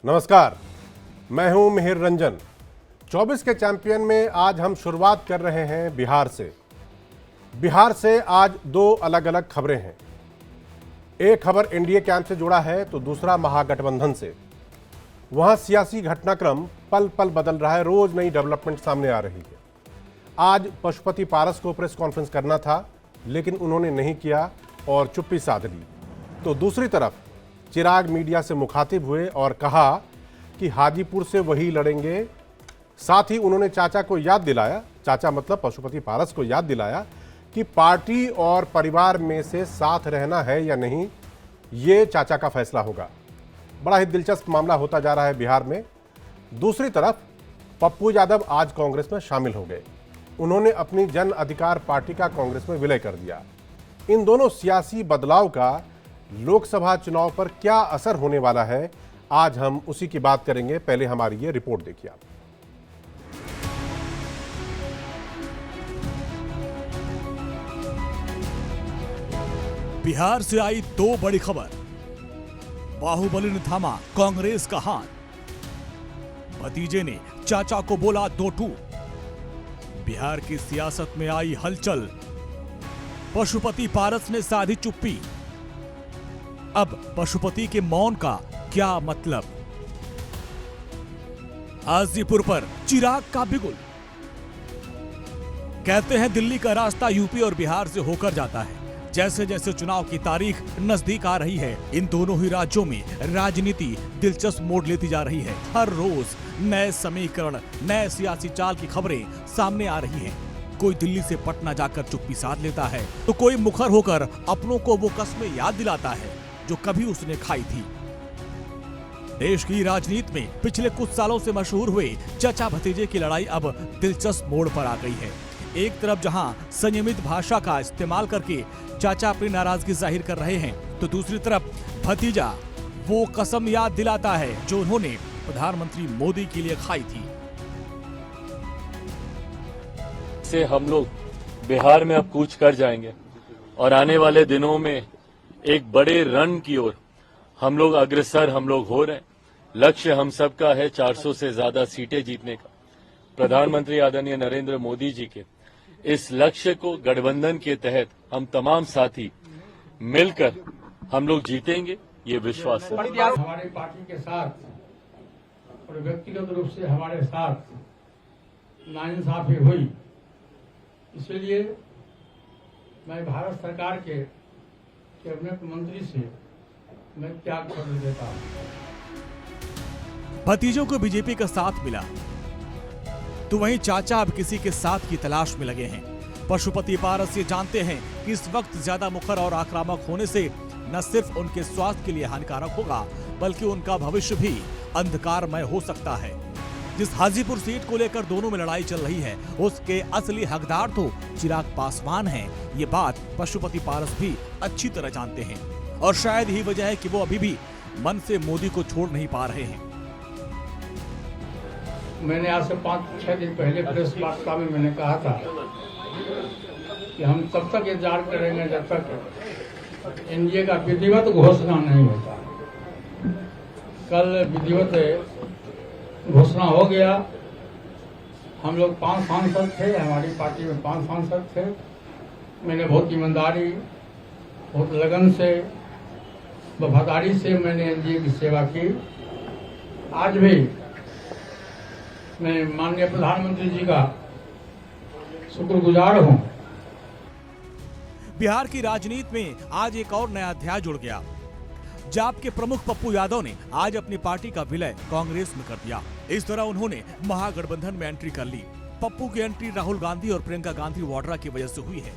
नमस्कार, मैं हूं मिहिर रंजन। 24 के चैंपियन में आज हम शुरुआत कर रहे हैं बिहार से। बिहार से आज दो अलग अलग खबरें हैं। एक खबर एनडीए कैंप से जुड़ा है तो दूसरा महागठबंधन से। वहां सियासी घटनाक्रम पल पल बदल रहा है, रोज नई डेवलपमेंट सामने आ रही है। आज पशुपति पारस को प्रेस कॉन्फ्रेंस करना था, लेकिन उन्होंने नहीं किया और चुप्पी साध ली। तो दूसरी तरफ चिराग मीडिया से मुखातिब हुए और कहा कि हाजीपुर से वही लड़ेंगे। साथ ही उन्होंने चाचा को याद दिलाया, चाचा मतलब पशुपति पारस को याद दिलाया कि पार्टी और परिवार में से साथ रहना है या नहीं, ये चाचा का फैसला होगा। बड़ा ही दिलचस्प मामला होता जा रहा है बिहार में। दूसरी तरफ पप्पू यादव आज कांग्रेस में शामिल हो गए। उन्होंने अपनी जन अधिकार पार्टी का कांग्रेस में विलय कर दिया। इन दोनों सियासी बदलाव का लोकसभा चुनाव पर क्या असर होने वाला है, आज हम उसी की बात करेंगे। पहले हमारी ये रिपोर्ट देखिए आप। बिहार से आई दो बड़ी खबर। बाहुबली ने थामा कांग्रेस का हाथ। भतीजे ने चाचा को बोला दो टूक। बिहार की सियासत में आई हलचल। पशुपति पारस ने साधी चुप्पी। अब पशुपति के मौन का क्या मतलब? हाजीपुर पर चिराग का बिगुल। कहते हैं दिल्ली का रास्ता यूपी और बिहार से होकर जाता है। जैसे जैसे चुनाव की तारीख नजदीक आ रही है, इन दोनों ही राज्यों में राजनीति दिलचस्प मोड़ लेती जा रही है। हर रोज नए समीकरण, नए सियासी चाल की खबरें सामने आ रही हैं। कोई दिल्ली से पटना जाकर चुप्पी साध लेता है, तो कोई मुखर होकर अपनों को वो कस्में याद दिलाता है जो कभी उसने खाई थी। देश की राजनीति में पिछले कुछ सालों से मशहूर हुए चाचा भतीजे की लड़ाई अब दिलचस्प मोड़ पर आ गई है। एक तरफ जहां संयमित भाषा का इस्तेमाल करके चाचा अपनी नाराजगी जाहिर कर रहे हैं, तो दूसरी तरफ भतीजा वो कसम याद दिलाता है जो उन्होंने प्रधानमंत्री मोदी के लिए खाई थी। से हम लोग बिहार में अब कूच कर जाएंगे और आने वाले दिनों में एक बड़े रन की ओर हम लोग अग्रसर हो रहे हैं। लक्ष्य हम सबका है 400 से ज्यादा सीटें जीतने का। प्रधानमंत्री आदरणीय नरेंद्र मोदी जी के इस लक्ष्य को गठबंधन के तहत हम तमाम साथी मिलकर हम लोग जीतेंगे, ये विश्वास है। हमारे पार्टी के साथ और व्यक्तिगत रूप से हमारे साथ नाइंसाफी हुई, इसलिए मैं भारत सरकार के कैबिनेट मंत्री से मैं त्याग पत्र देता हूं। भतीजों को बीजेपी का साथ मिला, तो वहीं चाचा अब किसी के साथ की तलाश में लगे हैं। पशुपति पारस ये जानते हैं कि इस वक्त ज्यादा मुखर और आक्रामक होने से न सिर्फ उनके स्वास्थ्य के लिए हानिकारक होगा, बल्कि उनका भविष्य भी अंधकारमय हो सकता है। जिस हाजीपुर सीट को लेकर दोनों में लड़ाई चल रही है, उसके असली हकदार तो चिराग पासवान हैं। ये बात पशुपति पारस भी अच्छी तरह जानते हैं और शायद यही वजह है कि वो अभी भी मन से मोदी को छोड़ नहीं पा रहे हैं। मैंने आज से 5-6 दिन पहले प्रेस वार्ता में मैंने कहा था कि हम तब तक इंतजार करेंगे जब तक एनडीए का विधिवत घोषणा नहीं होता। कल विधिवत घोषणा हो गया। हम लोग 5 सांसद थे, हमारी पार्टी में 5 सांसद थे। मैंने बहुत ईमानदारी, बहुत लगन से, वफादारी से मैंने एनडीए की सेवा की। आज भी मैं माननीय प्रधानमंत्री जी का शुक्रगुजार हूं। बिहार की राजनीति में आज एक और नया अध्याय जुड़ गया। जाप के प्रमुख पप्पू यादव ने आज अपनी पार्टी का विलय कांग्रेस में कर दिया। इस तरह उन्होंने महागठबंधन में एंट्री कर ली। पप्पू की एंट्री राहुल गांधी और प्रियंका गांधी वाड्रा की वजह से हुई है।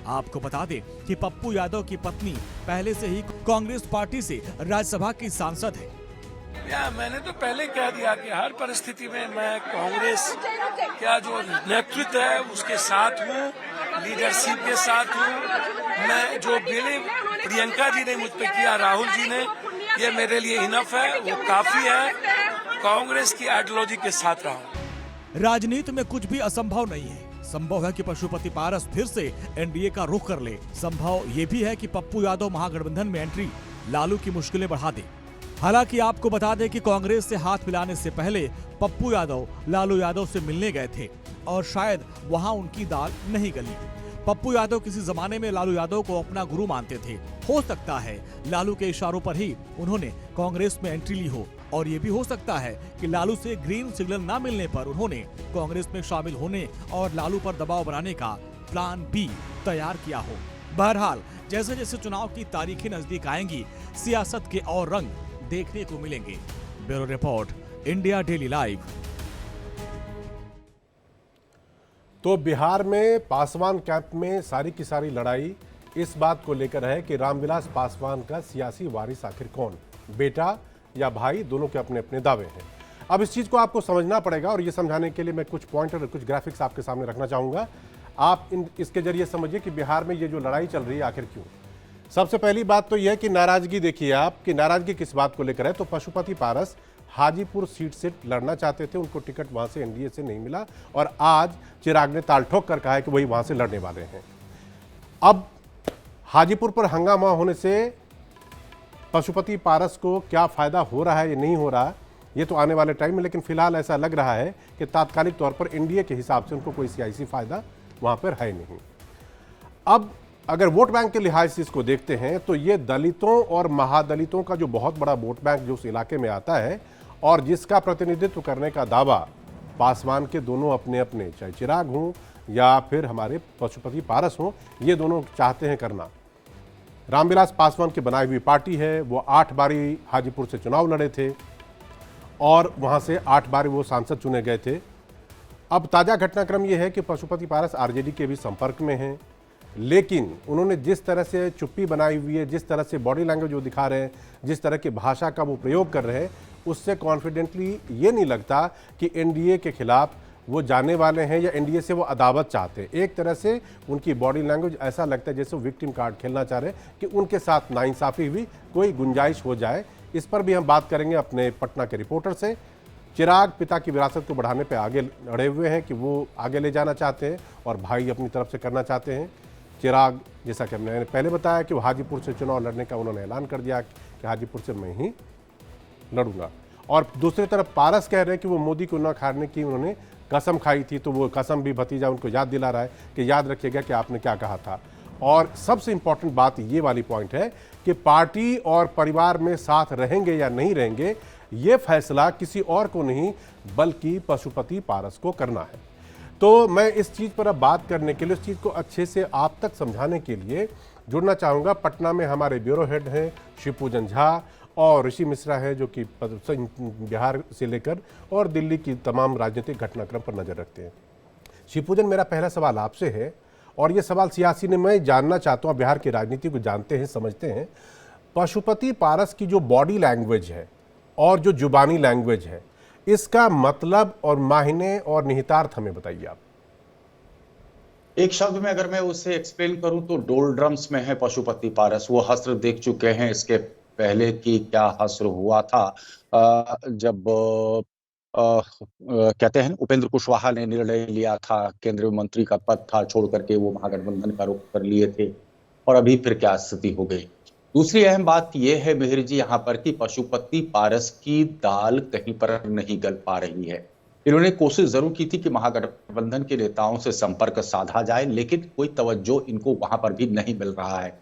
आपको बता दें कि पप्पू यादव की पत्नी पहले से ही कांग्रेस पार्टी से राज्यसभा की सांसद है। मैंने तो पहले कह दिया कि हर परिस्थिति में मैं कांग्रेस का जो नेतृत्व है उसके साथ हूँ, लीडरशिप के साथ हूँ। मैं जो बिलीव प्रियंका जी ने मुझ पे किया, राहुल जी ने, ये मेरे लिए इनफ है, वो काफी है। कांग्रेस की आइडियोलॉजी के साथ रहा हूँ। राजनीति में कुछ भी असंभव नहीं है। संभव है कि पशुपति पारस फिर से एनडीए का रुख कर ले। संभव ये भी है कि पप्पू यादव महागठबंधन में एंट्री लालू की मुश्किलें बढ़ा दे। हालांकि आपको बता दें कि कांग्रेस से हाथ मिलाने से पहले पप्पू यादव लालू यादव से मिलने गए थे और शायद वहां उनकी दाल नहीं गली। पप्पू यादव किसी जमाने में लालू यादव को अपना गुरु मानते थे। हो सकता है लालू के इशारों पर ही उन्होंने कांग्रेस में एंट्री ली हो, और ये भी हो सकता है कि लालू से ग्रीन सिग्नल ना मिलने पर उन्होंने कांग्रेस में शामिल होने और लालू पर दबाव बनाने का प्लान बी तैयार किया हो। बहरहाल जैसे जैसे चुनाव की तारीखें नजदीक आएंगी, सियासत के और रंग देखने को मिलेंगे। Bureau report, India daily live. तो बिहार में पासवान कैंप में सारी की सारी लड़ाई इस बात को लेकर है कि रामविलास पासवान का सियासी वारिस आखिर कौन, बेटा या भाई, दोनों के अपने अपने दावे हैं। अब इस चीज़ को आपको समझना पड़ेगा और ये समझाने के लिए मैं कुछ पॉइंटर और कुछ ग्राफिक्स आपके सामने रखना चाहूँगा। आप इसके जरिए समझिए कि बिहार में ये जो लड़ाई चल रही है आखिर क्यों। सबसे पहली बात तो यह कि नाराजगी देखिए आप कि नाराजगी किस बात को लेकर है। तो पशुपति पारस हाजीपुर सीट से लड़ना चाहते थे, उनको टिकट वहां से एनडीए से नहीं मिला और आज चिराग ने ताल ठोक कर कहा है कि वही वहां से लड़ने वाले हैं। अब हाजीपुर पर हंगामा होने से पशुपति पारस को क्या फायदा हो रहा है या नहीं हो रहा, ये तो आने वाले टाइम में, लेकिन फिलहाल ऐसा लग रहा है कि तात्कालिक तौर पर एनडीए के हिसाब से उनको कोई सियासी फायदा वहां पर है नहीं। अब अगर वोट बैंक के लिहाज से इसको देखते हैं तो ये दलितों और महादलितों का जो बहुत बड़ा वोट बैंक जो उस इलाके में आता है और जिसका प्रतिनिधित्व करने का दावा पासवान के दोनों अपने अपने, चाहे चिराग हों या फिर हमारे पशुपति पारस हों, ये दोनों चाहते हैं करना। रामविलास पासवान की बनाई हुई पार्टी है, वो 8 बारी हाजीपुर से चुनाव लड़े थे और वहाँ से 8 बार वो सांसद चुने गए थे। अब ताज़ा घटनाक्रम ये है कि पशुपति पारस आरजेडी के भी संपर्क में हैं, लेकिन उन्होंने जिस तरह से चुप्पी बनाई हुई है, जिस तरह से बॉडी लैंग्वेज वो दिखा रहे हैं, जिस तरह की भाषा का वो प्रयोग कर रहे हैं, उससे कॉन्फिडेंटली ये नहीं लगता कि एनडीए के खिलाफ वो जाने वाले हैं या एनडीए से वो अदावत चाहते हैं। एक तरह से उनकी बॉडी लैंग्वेज ऐसा लगता है जैसे वो विक्टिम कार्ड खेलना चाह रहे हैं कि उनके साथ नाइंसाफ़ी हुई, कोई गुंजाइश हो जाए। इस पर भी हम बात करेंगे अपने पटना के रिपोर्टर से। चिराग पिता की विरासत को बढ़ाने पर आगे अड़े हुए हैं कि वो आगे ले जाना चाहते हैं और भाई अपनी तरफ से करना चाहते हैं। चिराग, जैसा कि हमने पहले बताया कि वो हाजीपुर से चुनाव लड़ने का उन्होंने ऐलान कर दिया कि हाजीपुर से मैं ही लड़ूंगा। और दूसरी तरफ पारस कह रहे हैं कि वो मोदी को न खाने की उन्होंने कसम खाई थी, तो वो कसम भी भतीजा उनको याद दिला रहा है कि याद रखिएगा कि आपने क्या कहा था। और सबसे इंपॉर्टेंट बात ये वाली पॉइंट है कि पार्टी और परिवार में साथ रहेंगे या नहीं रहेंगे, ये फैसला किसी और को नहीं बल्कि पशुपति पारस को करना है। तो मैं इस चीज़ पर अब बात करने के लिए, इस चीज़ को अच्छे से आप तक समझाने के लिए जुड़ना चाहूँगा। पटना में हमारे ब्यूरो हेड हैं शिवपूजन झा और ऋषि मिश्रा है, जो कि बिहार से लेकर और दिल्ली की तमाम राजनीतिक घटनाक्रम पर नज़र रखते हैं। शिवपूजन, मेरा पहला सवाल आपसे है और ये सवाल सियासी ने मैं जानना चाहता हूँ, बिहार की राजनीति को जानते हैं, समझते हैं। पशुपति पारस की जो बॉडी लैंग्वेज है और जो जुबानी लैंग्वेज है, इसका मतलब और मायने और निहितार्थ हमें बताइए आप। एक शब्द में अगर मैं उसे एक्सप्लेन करूं तो डोलड्रम्स में है पशुपति पारस। वो हस्र देख चुके हैं, इसके पहले की क्या हस्र हुआ था जब कहते हैं उपेंद्र कुशवाहा ने निर्णय लिया था, केंद्रीय मंत्री का पद था, छोड़ करके वो महागठबंधन का रुख कर लिए थे, और अभी फिर क्या स्थिति हो गई। दूसरी अहम बात यह है मिहिर जी यहाँ पर कि पशुपति पारस की दाल कहीं पर नहीं गल पा रही है। इन्होंने कोशिश जरूर की थी कि महागठबंधन के नेताओं से संपर्क साधा जाए, लेकिन कोई तवज्जो इनको वहां पर भी नहीं मिल रहा है।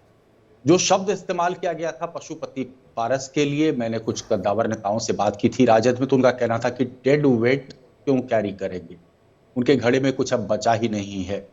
जो शब्द इस्तेमाल किया गया था पशुपति पारस के लिए, मैंने कुछ कद्दावर नेताओं से बात की थी राजद में, तो उनका कहना था कि डेड वेट क्यों कैरी करेंगे, उनके घड़े में कुछ अब बचा ही नहीं है।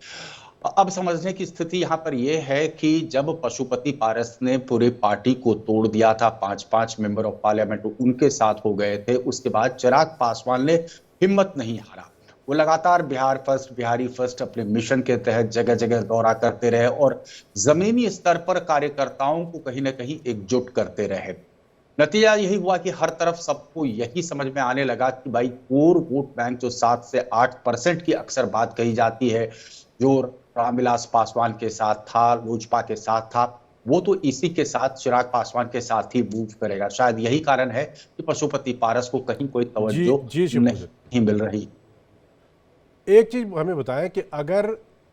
अब समझने की स्थिति यहाँ पर यह है कि जब पशुपति पारस ने पूरी पार्टी को तोड़ दिया था, 5-5 मेंबर ऑफ पार्लियामेंट उनके साथ हो गए थे, उसके बाद चिराग पासवान ने हिम्मत नहीं हारा। वो लगातार बिहार फर्स्ट, बिहारी फर्स्ट अपने मिशन के तहत जगह जगह दौरा करते रहे और जमीनी स्तर पर कार्यकर्ताओं को कहीं ना कहीं एकजुट करते रहे। नतीजा यही हुआ कि हर तरफ सबको यही समझ में आने लगा कि भाई कोर वोट बैंक जो 7 से 8% की अक्सर बात कही जाती है, जो रामविलास पासवान के साथ था, लोजपा के साथ था, वो तो इसी के साथ चिराग पासवान के साथ ही मूव करेगा। शायद यही कारण है कि पशुपति पारस को कहीं कोई तवज्जो नहीं मिल रही। एक चीज हमें बताएं कि अगर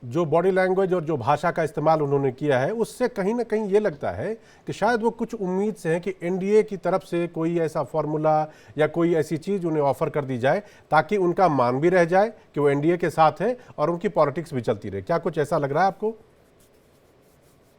जो बॉडी लैंग्वेज और जो भाषा का इस्तेमाल उन्होंने किया है, उससे कहीं ना कहीं ये लगता है कि शायद वो कुछ उम्मीद से हैं कि एनडीए की तरफ से कोई ऐसा फॉर्मूला या कोई ऐसी चीज़ उन्हें ऑफर कर दी जाए ताकि उनका मान भी रह जाए कि वो एनडीए के साथ है और उनकी पॉलिटिक्स भी चलती रहे। क्या कुछ ऐसा लग रहा है आपको?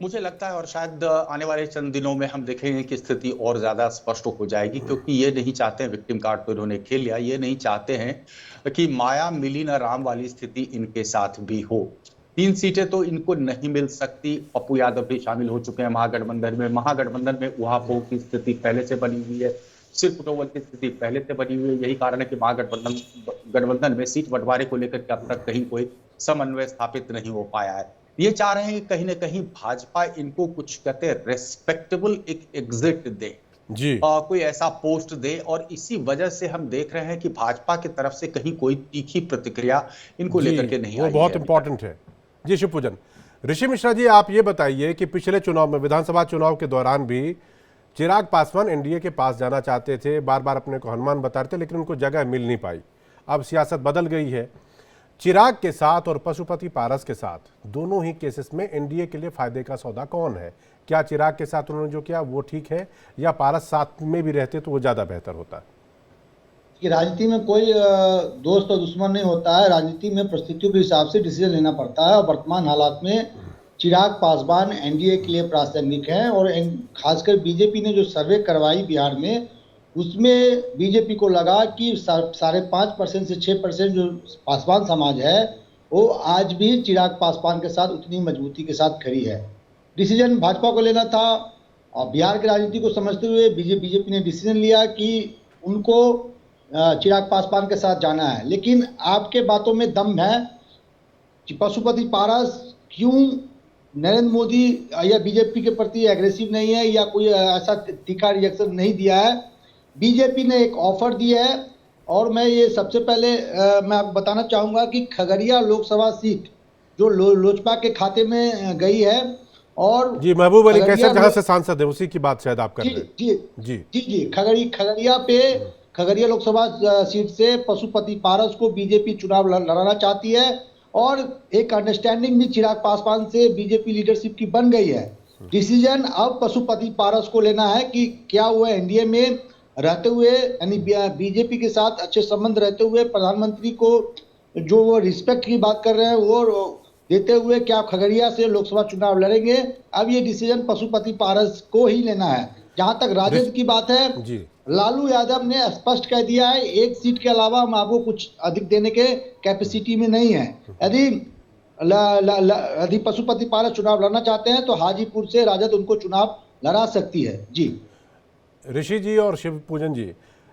मुझे लगता है, और शायद आने वाले चंद दिनों में हम देखेंगे कि स्थिति और ज्यादा स्पष्ट हो जाएगी, क्योंकि ये नहीं चाहते हैं, विक्टिम कार्ड तो इन्होंने खेल लिया, ये नहीं चाहते हैं कि माया मिली न राम वाली स्थिति इनके साथ भी हो। 3 सीटें तो इनको नहीं मिल सकती। पप्पू यादव भी शामिल हो चुके हैं महागठबंधन में। महागठबंधन में उहापोह की स्थिति पहले से बनी हुई है, सिर्फ पुटोवल की स्थिति पहले से बनी हुई है। यही कारण है कि महागठबंधन में सीट बंटवारे को लेकर के अब तक कहीं कोई समन्वय स्थापित नहीं हो पाया है। ये चाह रहे हैं कि कहीं ना कहीं भाजपा इनको कुछ कहते हैं रेस्पेक्टेबल एक एग्जिट दे जी, कोई ऐसा पोस्ट दे, और इसी वजह से हम देख रहे हैं कि भाजपा की तरफ से कहीं कोई तीखी प्रतिक्रिया इनको लेकर के नहीं वो आई बहुत है। इंपॉर्टेंट है। जी शिवपूजन। ऋषि मिश्रा जी, आप ये बताइए कि पिछले चुनाव में, विधानसभा चुनाव के दौरान भी चिराग पासवान एनडीए के पास जाना चाहते थे, बार बार अपने को हनुमान बताते थे, लेकिन उनको जगह मिल नहीं पाई। अब सियासत बदल गई है। चिराग के साथ और पशुपति पारस के साथ, दोनों ही केसेस में एनडीए के लिए फायदे का सौदा कौन है? क्या चिराग के साथ उन्होंने जो किया वो ठीक है, या पारस साथ में भी रहते तो वो ज्यादा बेहतर होता? कि राजनीति में कोई दोस्त और दुश्मन नहीं होता है। राजनीति में परिस्थितियों के हिसाब से डिसीजन लेना पड़ता है, और वर्तमान हालात में चिराग पासवान एनडीए के लिए प्रासंगिक हैं। और खासकर बीजेपी ने जो सर्वे करवाई बिहार में, उसमें बीजेपी को लगा कि 5.5% से 6% जो पासवान समाज है वो आज भी चिराग पासवान के साथ उतनी मजबूती के साथ खड़ी है। डिसीजन भाजपा को लेना था, और बिहार की राजनीति को समझते हुए बीजेपी ने डिसीजन लिया कि उनको चिराग पासवान के साथ जाना है। लेकिन आपके बातों में दम है कि पशुपति पारस क्यों नरेंद्र मोदी या बीजेपी के प्रति एग्रेसिव नहीं है, या कोई ऐसा तीखा रिएक्शन नहीं दिया है। बीजेपी ने एक ऑफर दिया है, और मैं ये सबसे पहले मैं आपको बताना चाहूँगा कि खगड़िया लोकसभा सीट जो लोजपा के खाते में गई है, और जी महबूब अली कैसर जहाँ से सांसद है उसी की बात शायद आप कर रहे हैं। जी खगड़िया लोकसभा सीट से पशुपति पारस को बीजेपी चुनाव लड़ाना चाहती है, और एक अंडरस्टैंडिंग भी चिराग पासवान से बीजेपी लीडरशिप की बन गई है। डिसीजन अब पशुपति पारस को लेना है कि क्या वो एनडीए में रहते हुए, यानी बीजेपी के साथ अच्छे संबंध रहते हुए, प्रधानमंत्री को जो वो रिस्पेक्ट की बात कर रहे हैं वो देते हुए, क्या खगड़िया से लोकसभा चुनाव लड़ेंगे। अब ये डिसीजन पशुपति पारस को ही लेना है। जहां तक राजद की बात है जी, लालू यादव ने स्पष्ट कह दिया है, एक सीट के अलावा हम आपको कुछ अधिक देने के कैपेसिटी में नहीं है। यदि पशुपति पारस चुनाव लड़ना चाहते हैं तो हाजीपुर से राजद उनको चुनाव लड़ा सकती है। जी ऋषि जी और शिवपूजन जी,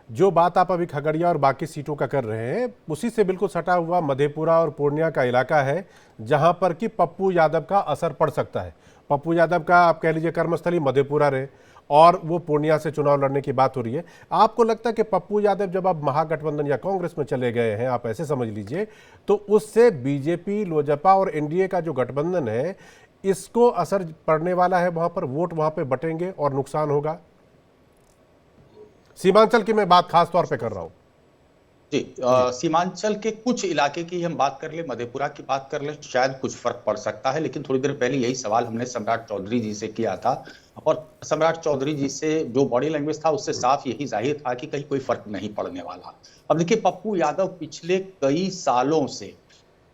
जो बात आप अभी खगड़िया और बाकी सीटों का कर रहे हैं, उसी से बिल्कुल सटा हुआ मधेपुरा और पूर्णिया का इलाका है, जहां पर कि पप्पू यादव का असर पड़ सकता है। पप्पू यादव का आप कह लीजिए कर्मस्थली मधेपुरा रहे, और वो पूर्णिया से चुनाव लड़ने की बात हो रही है। आपको लगता है कि पप्पू यादव जब अब महागठबंधन या कांग्रेस में चले गए हैं, आप ऐसे समझ लीजिए, तो उससे बीजेपी, लोजपा और एनडीए का जो गठबंधन है, इसको असर पड़ने वाला है? वहां पर वोट वहां पर बटेंगे और नुकसान होगा? सीमांचल की मैं बात खास तौर पे कर रहा हूं। जी, सीमांचल के कुछ इलाके की हम बात कर ले, मधेपुरा की बात कर ले, शायद कुछ फर्क पड़ सकता है। लेकिन थोड़ी देर पहले यही सवाल हमने सम्राट चौधरी जी से किया था, और सम्राट चौधरी जी से जो बॉडी लैंग्वेज था उससे साफ यही जाहिर था कि कहीं कोई फर्क नहीं पड़ने वाला। अब देखिए, पप्पू यादव पिछले कई सालों से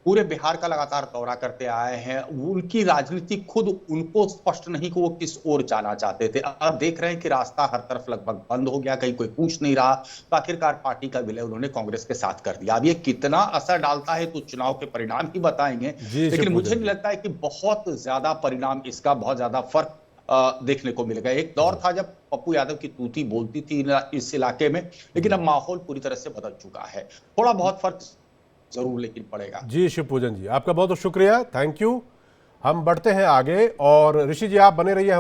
पूरे बिहार का लगातार दौरा करते आए हैं। उनकी राजनीति खुद उनको स्पष्ट नहीं कि वो किस ओर जाना चाहते थे। अब देख रहे हैं कि रास्ता हर तरफ लगभग बंद हो गया, कहीं कोई पूछ नहीं रहा, तो आखिरकार पार्टी का विलय उन्होंने कांग्रेस के साथ कर दिया। अब ये कितना असर डालता है तो चुनाव के परिणाम ही बताएंगे, लेकिन मुझे नहीं लगता है कि बहुत ज्यादा परिणाम इसका, बहुत ज्यादा फर्क देखने को मिलेगा। एक दौर था जब पप्पू यादव की तूती बोलती थी इस इलाके में, लेकिन अब माहौल पूरी तरह से बदल चुका है। थोड़ा बहुत फर्क जरूर लेकिन पड़ेगा। जी शिवपूजन जी, आपका बहुत बहुत शुक्रिया, थैंक यू। हम बढ़ते हैं आगे, और ऋषि जी आप बने रहिए।